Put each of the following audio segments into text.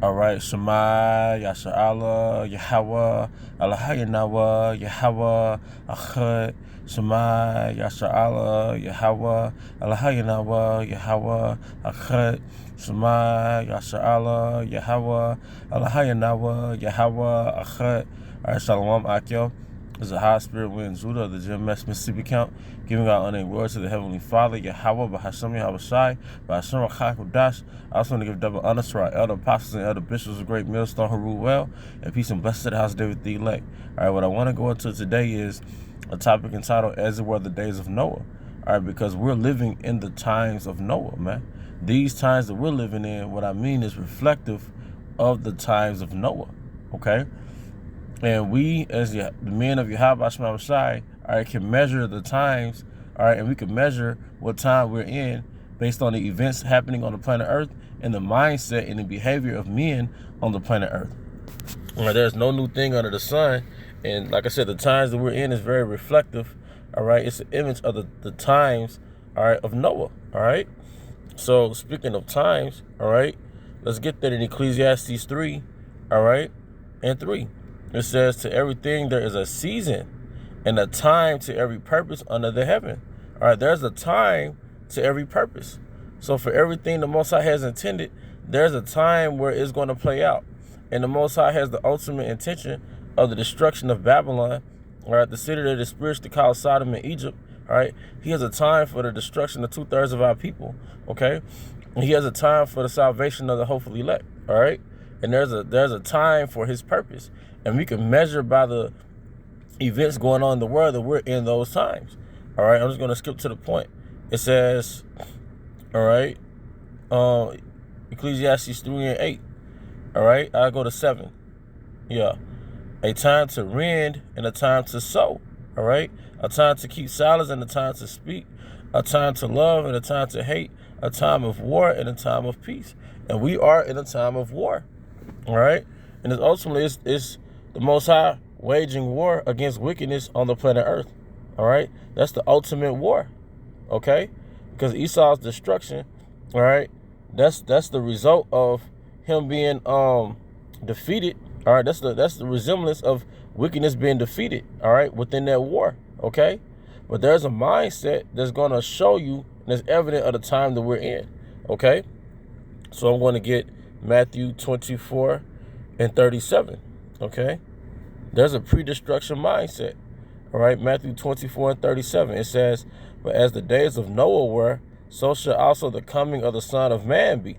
All right, Shema, Yasha Allah, Yahweh, Allah Yahweh, Achad, Shema, Yasha Allah, Yahweh, Allah Yahweh, Achad, Shema, Yasha Allah, Yahweh, Allah Yahweh, Achad. All right, Shalom, Akim. This is a high spirit wind Judah of the Jim Mississippi count, giving our honor and glory to the Heavenly Father, Yahweh, Bahashem Yahweh Shai, Bahashem Rachak. I also want to give double honor to our elder apostles and elder bishops of Great Millstone who rule well, and peace and blessings to the house of David the elect. All right, what I want to go into today is a topic entitled, As It Were the Days of Noah. All right, because we're living in the times of Noah, man. These times that we're living in, what I mean is reflective of the times of Noah, okay? And we, as the men of Yahweh Shema Shai, all right, can measure the times, all right, and we can measure what time we're in based on the events happening on the planet Earth and the mindset and the behavior of men on the planet Earth. All right, there's no new thing under the sun. And like I said, the times that we're in is very reflective, all right? It's an image of the times, all right, of Noah, all right? So speaking of times, all right, let's get that in Ecclesiastes 3, all right, and 3. It says, to everything there is a season and a time to every purpose under the heaven. All right, there's a time to every purpose. So for everything the Most High has intended, there's a time where it's going to play out. And the Most High has the ultimate intention of the destruction of Babylon, all right, the city that is spiritually called Sodom and Egypt, all right. He has a time for the destruction of 2/3 of our people, okay? And he has a time for the salvation of the hopeful elect, all right? And there's a time for his purpose. And we can measure by the events going on in the world that we're in those times. All right, I'm just going to skip to the point. It says, all right, Ecclesiastes 3 and 8. All right, I'll go to 7. Yeah. A time to rend and a time to sow. All right. A time to keep silence and a time to speak. A time to love and a time to hate. A time of war and a time of peace. And we are in a time of war. All right. And it's ultimately, it's the Most High waging war against wickedness on the planet Earth. All right. That's the ultimate war. Okay. Because Esau's destruction. All right. That's the result of him being defeated. All right. That's the resemblance of wickedness being defeated. All right. Within that war. Okay. But there's a mindset that's going to show you, and it's evident of the time that we're in. Okay. So I'm going to get Matthew 24 and 37. Okay. There's a pre-destruction mindset. All right. Matthew 24 and 37. It says, but as the days of Noah were, so shall also the coming of the Son of Man be.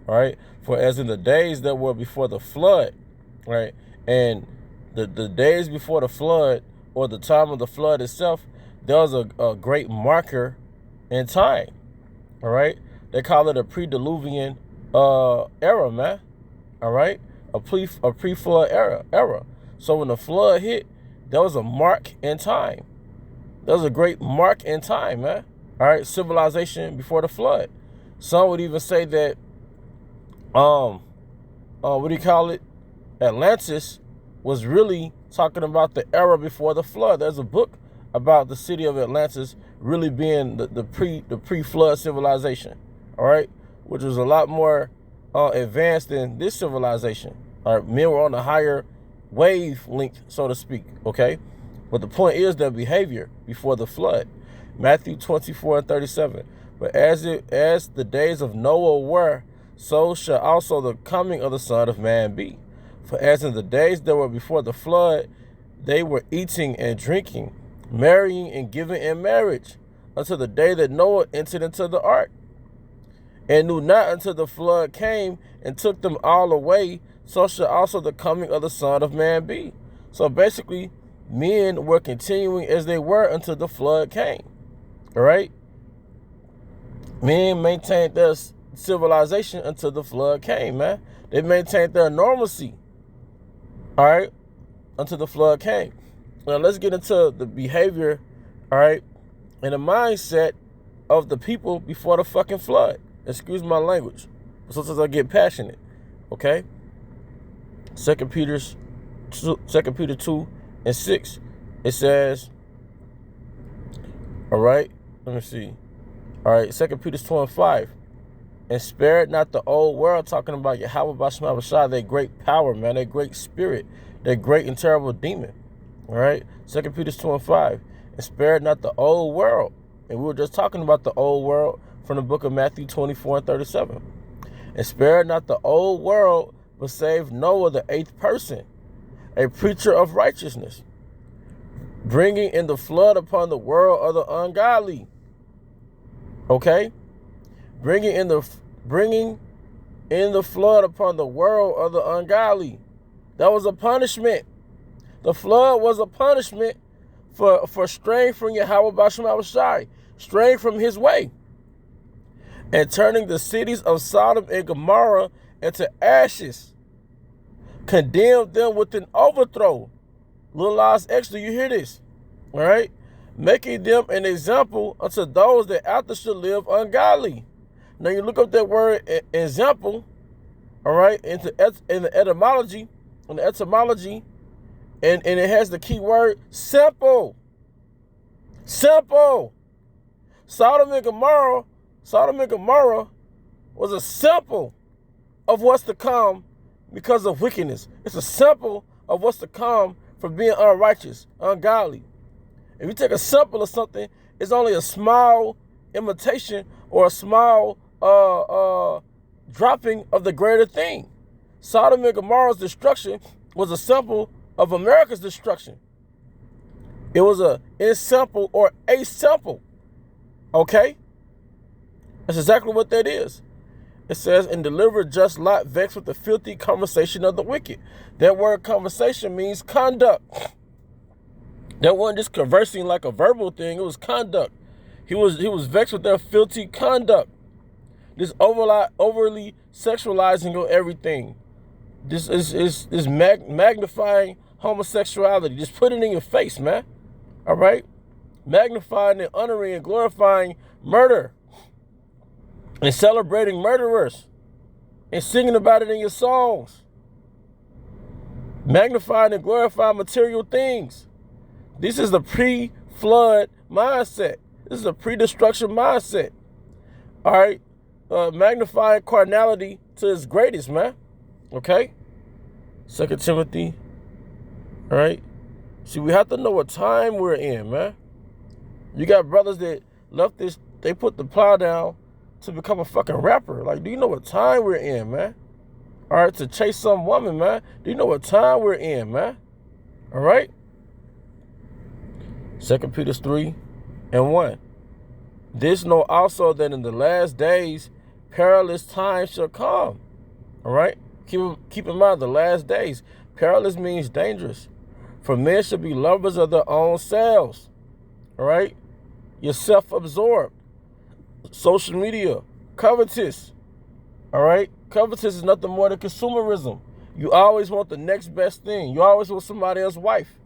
All right. For as in the days that were before the flood, right, and the days before the flood, or the time of the flood itself, there was a great marker in time. All right. They call it a pre-diluvian era, man. All right. A pre-flood era. So when the flood hit, there was a mark in time. There was a great mark in time, man. All right. Civilization before the flood. Some would even say that, what do you call it? Atlantis was really talking about the era before the flood. There's a book about the city of Atlantis really being the pre-flood civilization. All right. Which was a lot more advanced than this civilization. All right. Men were on a higher wavelength, so to speak. Okay. But the point is their behavior before the flood. Matthew 24 and 37. But as the days of Noah were, so shall also the coming of the Son of Man be. For as in the days that were before the flood, they were eating and drinking, marrying and giving in marriage, until the day that Noah entered into the ark, and knew not until the flood came and took them all away, so shall also the coming of the Son of Man be. So basically, men were continuing as they were until the flood came. All right? Men maintained their civilization until the flood came, man. They maintained their normalcy, all right, until the flood came. Now, let's get into the behavior, all right, and the mindset of the people before the fucking flood. Excuse my language. Sometimes I get passionate, okay? 2 Peter 2 and 6, it says, all right, let me see. All right, 2 Peter 2 and 5. And spared not the old world, talking about Yahweh Bashma Bashai, their great power, man, their great spirit, their great and terrible demon. All right? 2 Peter 2:5. And spared not the old world. And we were just talking about the old world from the book of Matthew 24:37. And spared not the old world, but saved Noah, the 8th person, a preacher of righteousness, bringing in the flood upon the world of the ungodly. Okay? Bringing in the flood upon the world of the ungodly. That was a punishment. The flood was a punishment for straying from Yahweh Bashma Shai, straying from his way, and turning the cities of Sodom and Gomorrah into ashes, condemned them with an overthrow. Little odds extra, you hear this? All right? Making them an example unto those that after should live ungodly. Now you look up that word example, all right, in the etymology, and it has the key word simple. Simple. Sodom and Gomorrah was a sample of what's to come because of wickedness. It's a sample of what's to come for being unrighteous, ungodly. If you take a sample of something, it's only a small imitation or a small dropping of the greater thing. Sodom and Gomorrah's destruction was a sample of America's destruction. It was a sample or a sample. Okay? That's exactly what that is. It says, and delivered just Lot vexed with the filthy conversation of the wicked. That word conversation means conduct. That wasn't just conversing like a verbal thing. It was conduct. He was vexed with their filthy conduct. This overly sexualizing of everything. This is magnifying homosexuality. Just put it in your face, man. All right? Magnifying and honoring and glorifying murder. And celebrating murderers. And singing about it in your songs. Magnifying and glorifying material things. This is the pre-flood mindset. This is a pre-destruction mindset. All right? Magnifying carnality to its greatest, man. Okay? 2 Timothy. All right? See, we have to know what time we're in, man. You got brothers that left this, they put the plow down to become a fucking rapper. Like, do you know what time we're in, man? All right? To chase some woman, man. Do you know what time we're in, man? All right? 2 Peter 3:1. This know also that in the last days perilous times shall come. All right? Keep in mind the last days. Perilous means dangerous. For men should be lovers of their own selves. All right? You're self-absorbed. Social media. Covetous. All right? Covetous is nothing more than consumerism. You always want the next best thing. You always want somebody else's wife.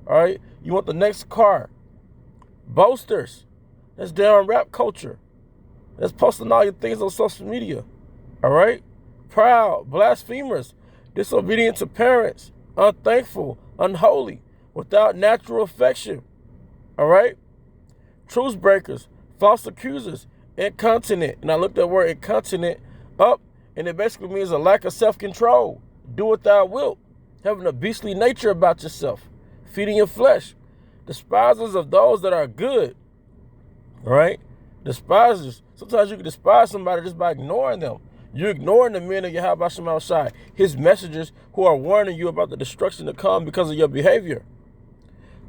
All right? You want the next car. Boasters. That's damn rap culture. That's posting all your things on social media. All right? Proud, blasphemers, disobedient to parents, unthankful, unholy, without natural affection. All right? Truce breakers, false accusers, incontinent. And I looked that word incontinent up, and it basically means a lack of self-control. Do what thou wilt. Having a beastly nature about yourself. Feeding your flesh. Despisers of those that are good. All right? Despisers. Sometimes you can despise somebody just by ignoring them. You're ignoring the men of Yahweh Shema Shai, his messengers who are warning you about the destruction to come because of your behavior.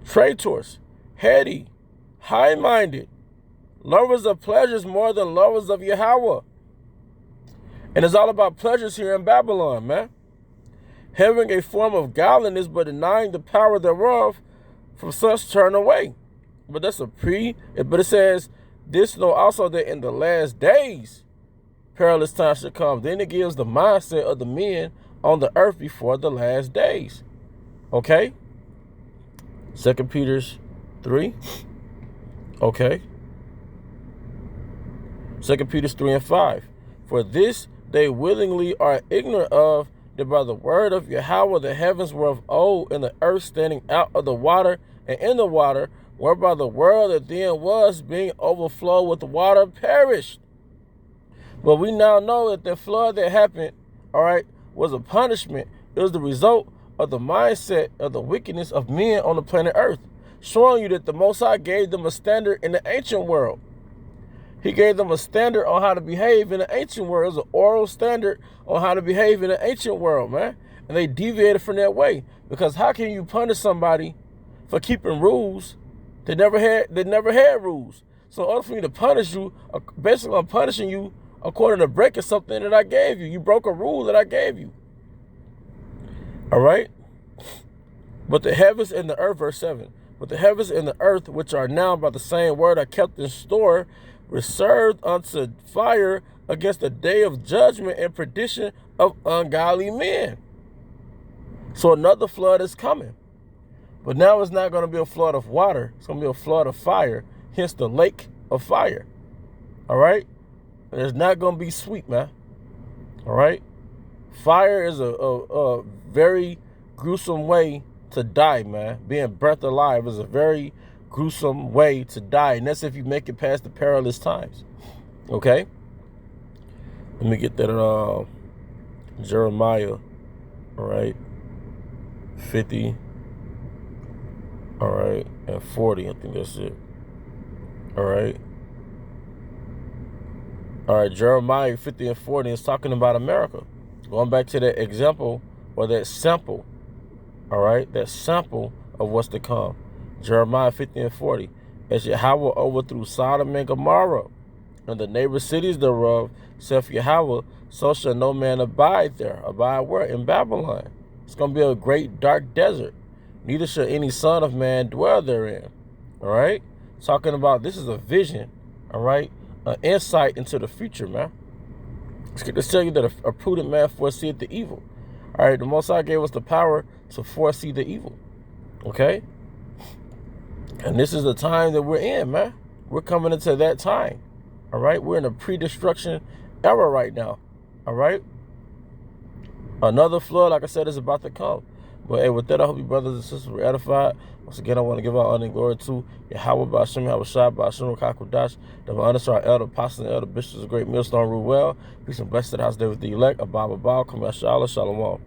Traitors, heady, high-minded, lovers of pleasures more than lovers of Yahweh. And it's all about pleasures here in Babylon, man. Having a form of godliness but denying the power thereof, from such turn away. But that's but it says, this know also that in the last days perilous times shall come. Then it gives the mindset of the men on the earth before the last days. Okay? 2 Peter 3. Okay. 2 Peter 3:5. For this they willingly are ignorant of, that by the word of Yahweh the heavens were of old, and the earth standing out of the water and in the water, whereby the world that then was, being overflowed with water, perished. But we now know that the flood that happened, all right, was a punishment. It was the result of the mindset of the wickedness of men on the planet Earth, showing you that the Most High gave them a standard in the ancient world. He gave them a standard on how to behave in the ancient world. It was an oral standard on how to behave in the ancient world, man. And they deviated from that way. Because how can you punish somebody for keeping rules that never had rules? So in order for me to punish you, basically I'm punishing you according to breaking something that I gave you. You broke a rule that I gave you. All right? But the heavens and the earth, verse 7. But the heavens and the earth, which are now by the same word, are kept in store, reserved unto fire against the day of judgment and perdition of ungodly men. So another flood is coming. But now it's not going to be a flood of water. It's going to be a flood of fire. Hence the lake of fire. All right? And it's not going to be sweet, man. All right? Fire is a very gruesome way to die, man. Being burnt alive is a very gruesome way to die. And that's if you make it past the perilous times. Okay? Let me get that Jeremiah. All right? 50. All right. And 40. I think that's it. All right. All right. Jeremiah 50 and 40 is talking about America. Going back to that example or that sample. All right. That sample of what's to come. Jeremiah 50 and 40. As Yahweh overthrew Sodom and Gomorrah and the neighbor cities thereof, saith Yahweh, so shall no man abide there. Abide where? In Babylon. It's going to be a great dark desert. Neither shall any son of man dwell therein. All right? Talking about this is a vision. All right? An insight into the future, man. Let's tell you that a prudent man foreseeth the evil. All right? The Most High gave us the power to foresee the evil. Okay? And this is the time that we're in, man. We're coming into that time. All right? We're in a pre-destruction era right now. All right? Another flood, like I said, is about to come. But hey, with that, I hope you brothers and sisters were edified. Once again, I want to give our honor and glory to Yahweh, Ba'ashem, Yahweh Shai, Ba'ashem, Kakudash, the honor to our elder apostles and elder bishops of great millstone rule well. Peace and blessed to the house there with the elect. Abba, Abba, Kum Yashala, Shalom.